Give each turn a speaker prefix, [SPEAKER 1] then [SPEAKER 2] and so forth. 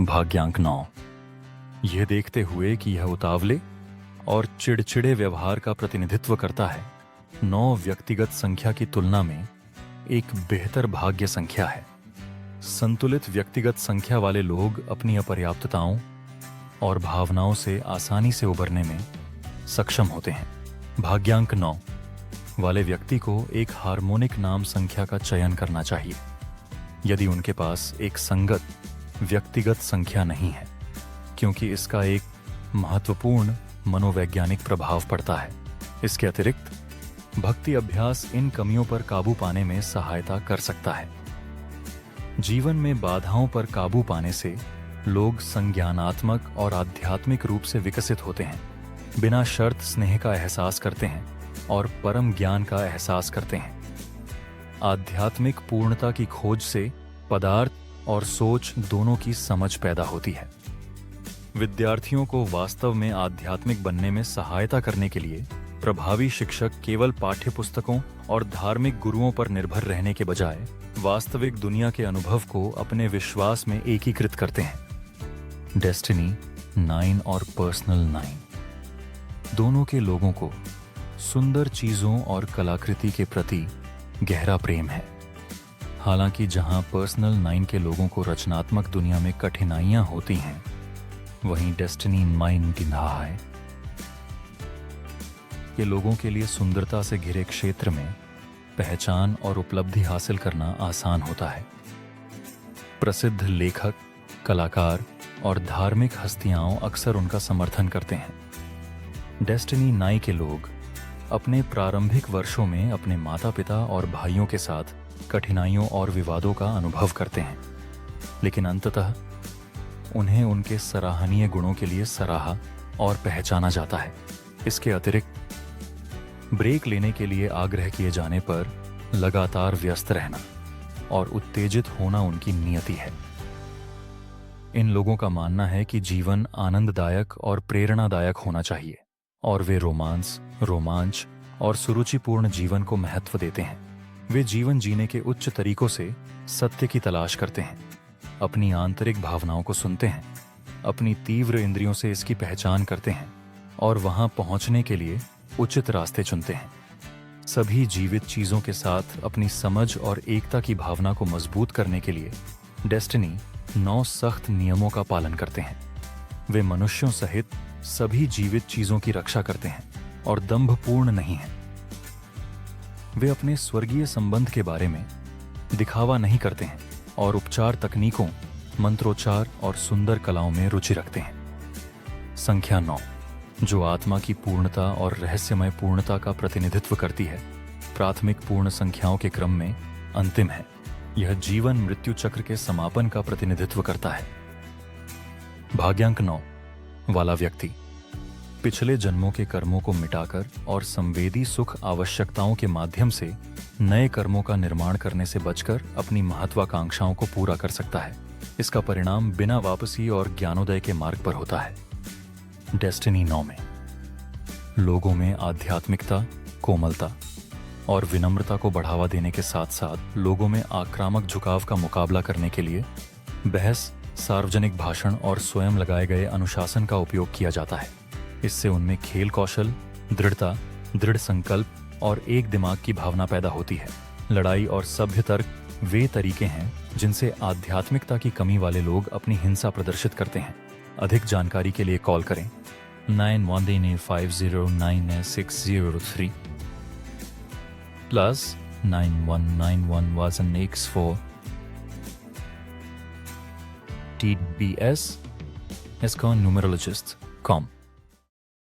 [SPEAKER 1] भाग्यांक 9। यह देखते हुए कि यह उतावले और चिड़चिड़े व्यवहार का प्रतिनिधित्व करता है, 9 व्यक्तिगत संख्या की तुलना में एक बेहतर भाग्य संख्या है। संतुलित व्यक्तिगत संख्या वाले लोग अपनी अपर्याप्तताओं और भावनाओं से आसानी से उबरने में सक्षम होते हैं। भाग्यांक 9 वाले व्यक्ति को एक हार्मोनिक नाम संख्या का चयन करना चाहिए यदि उनके पास एक संगत व्यक्तिगत संख्या नहीं है, क्योंकि इसका एक महत्वपूर्ण मनोवैज्ञानिक प्रभाव पड़ता है। इसके अतिरिक्त भक्ति अभ्यास इन कमियों पर काबू पाने में सहायता कर सकता है। जीवन में बाधाओं पर काबू पाने से लोग संज्ञानात्मक और आध्यात्मिक रूप से विकसित होते हैं, बिना शर्त स्नेह का एहसास करते हैं और परम ज्ञान का एहसास करते हैं। आध्यात्मिक पूर्णता की खोज से पदार्थ और सोच दोनों की समझ पैदा होती है। विद्यार्थियों को वास्तव में आध्यात्मिक बनने में सहायता करने के लिए प्रभावी शिक्षक केवल पाठ्यपुस्तकों और धार्मिक गुरुओं पर निर्भर रहने के बजाय वास्तविक दुनिया के अनुभव को अपने विश्वास में एकीकृत करते हैं। डेस्टिनी 9 और पर्सनल 9 दोनों के लोगों को सुंदर चीजों और कलाकृति के प्रति गहरा प्रेम है। हालांकि जहां पर्सनल 9 के लोगों को रचनात्मक दुनिया में कठिनाइयां होती हैं, वहीं डेस्टिनी 9 है। ये लोगों के लिए सुंदरता से घिरे क्षेत्र में पहचान और उपलब्धि हासिल करना आसान होता है। प्रसिद्ध लेखक, कलाकार और धार्मिक हस्तियां अक्सर उनका समर्थन करते हैं। डेस्टिनी 9 के लोग अपने प्रारंभिक वर्षों में अपने माता-पिता और भाइयों के साथ कठिनाइयों और विवादों का अनुभव करते हैं, लेकिन अंततः उन्हें उनके सराहनीय गुणों के लिए सराहा और पहचाना जाता है। इसके अतिरिक्त ब्रेक लेने के लिए आग्रह किए जाने पर लगातार व्यस्त रहना और उत्तेजित होना उनकी नियति है। इन लोगों का मानना है कि जीवन आनंददायक और प्रेरणादायक होना चाहिए और वे रोमांच और सुरुचिपूर्ण जीवन को महत्व देते हैं। वे जीवन जीने के उच्च तरीकों से सत्य की तलाश करते हैं, अपनी आंतरिक भावनाओं को सुनते हैं, अपनी तीव्र इंद्रियों से इसकी पहचान करते हैं और वहां पहुंचने के लिए उचित रास्ते चुनते हैं। सभी जीवित चीजों के साथ अपनी समझ और एकता की भावना को मजबूत करने के लिए डेस्टिनी 9 सख्त नियमों का पालन करते हैं। वे मनुष्यों सहित सभी जीवित चीजों की रक्षा करते हैं और दंभपूर्ण नहीं हैं। वे अपने स्वर्गीय संबंध के बारे में दिखावा नहीं करते हैं और उपचार तकनीकों, मंत्रोच्चार और सुंदर कलाओं में रुचि रखते हैं। संख्या 9, जो आत्मा की पूर्णता और रहस्यमय पूर्णता का प्रतिनिधित्व करती है, प्राथमिक पूर्ण संख्याओं के क्रम में अंतिम है। यह जीवन मृत्यु चक्र के समापन का प्रतिनिधित्व करता है। भाग्यांक 9 वाला व्यक्ति पिछले जन्मों के कर्मों को मिटाकर और संवेदी सुख आवश्यकताओं के माध्यम से नए कर्मों का निर्माण करने से बचकर अपनी महत्वाकांक्षाओं को पूरा कर सकता है। इसका परिणाम बिना वापसी और ज्ञानोदय के मार्ग पर होता है। डेस्टिनी 9 में लोगों में आध्यात्मिकता, कोमलता और विनम्रता को बढ़ावा देने के साथ साथ लोगों में आक्रामक झुकाव का मुकाबला करने के लिए बहस, सार्वजनिक भाषण और स्वयं लगाए गए अनुशासन का उपयोग किया जाता है। इससे उनमें खेल कौशल, दृढ़ता, दृढ़ संकल्प और एक दिमाग की भावना पैदा होती है। लड़ाई और सभ्य तर्क वे तरीके हैं जिनसे आध्यात्मिकता की कमी वाले लोग अपनी हिंसा प्रदर्शित करते हैं। अधिक जानकारी के लिए कॉल करें 9185099603 +9191 TBS ESCON numerologist.com